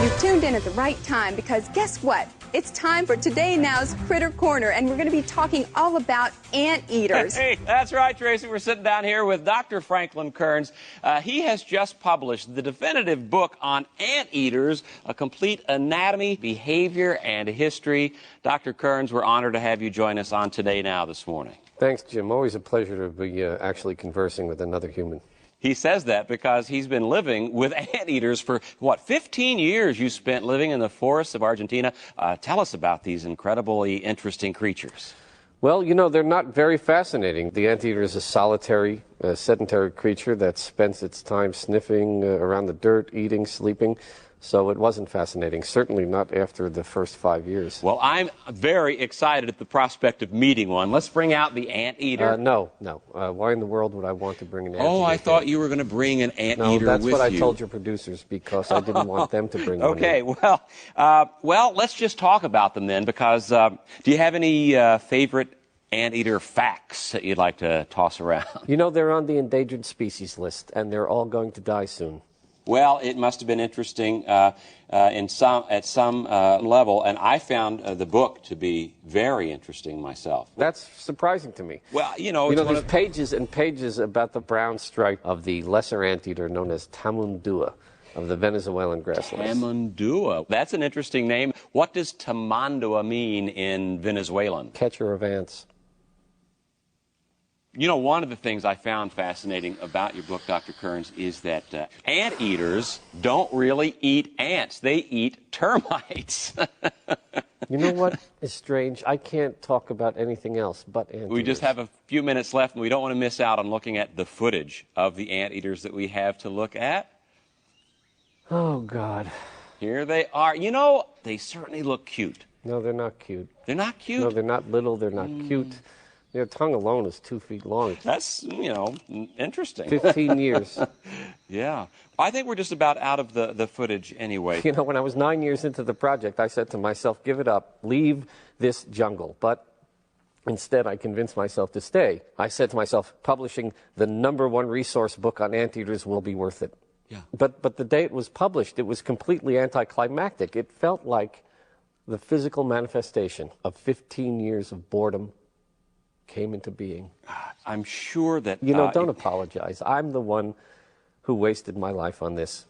You've tuned in at the right time because guess what? It's time for Today Now's Critter Corner, and we're going to be talking all about anteaters. Hey, that's right, Tracy. We're sitting down here with Dr. Franklin Kearns. He has just published the definitive book on anteaters, a complete anatomy, behavior, and history. Dr. Kearns, we're honored to have you join us on Today Now this morning. Thanks, Jim. Always a pleasure to be actually conversing with another human. He says that because he's been living with anteaters for, 15 years you spent living in the forests of Argentina. Tell us about these incredibly interesting creatures. Well, you know, they're not very fascinating. The anteater is a solitary, sedentary creature that spends its time sniffing around the dirt, eating, sleeping. So it wasn't fascinating, certainly not after the first 5 years. Well, I'm very excited at the prospect of meeting one. Let's bring out the anteater. No. Why in the world would I want to bring an anteater? Oh, I thought you were going to bring an anteater with you. No, that's what I told your producers because I didn't want them to bring one in. Okay, well, let's just talk about them then because do you have any favorite anteater facts that you'd like to toss around? You know, they're on the endangered species list, and they're all going to die soon. Well, it must have been interesting at some level, and I found the book to be very interesting myself. That's surprising to me. Well, there's pages and pages about the brown stripe of the lesser anteater known as tamundua of the Venezuelan grasslands. Tamundua. That's an interesting name. What does tamandua mean in Venezuelan? Catcher of ants. You know, one of the things I found fascinating about your book, Dr. Kearns, is that anteaters don't really eat ants. They eat termites. You know what is strange? I can't talk about anything else but anteaters. We just have a few minutes left, and we don't want to miss out on looking at the footage of the anteaters that we have to look at. Oh, God. Here they are. You know, they certainly look cute. No, they're not cute. They're not cute? No, they're not little. They're not cute. Their tongue alone is 2 feet long. That's, interesting. 15 years. Yeah. I think we're just about out of the footage anyway. You know, when I was 9 years into the project, I said to myself, give it up, leave this jungle. But instead, I convinced myself to stay. I said to myself, publishing the #1 resource book on anteaters will be worth it. Yeah. But the day it was published, it was completely anticlimactic. It felt like the physical manifestation of 15 years of boredom came into being. I'm sure that... Don't apologize. I'm the one who wasted my life on this.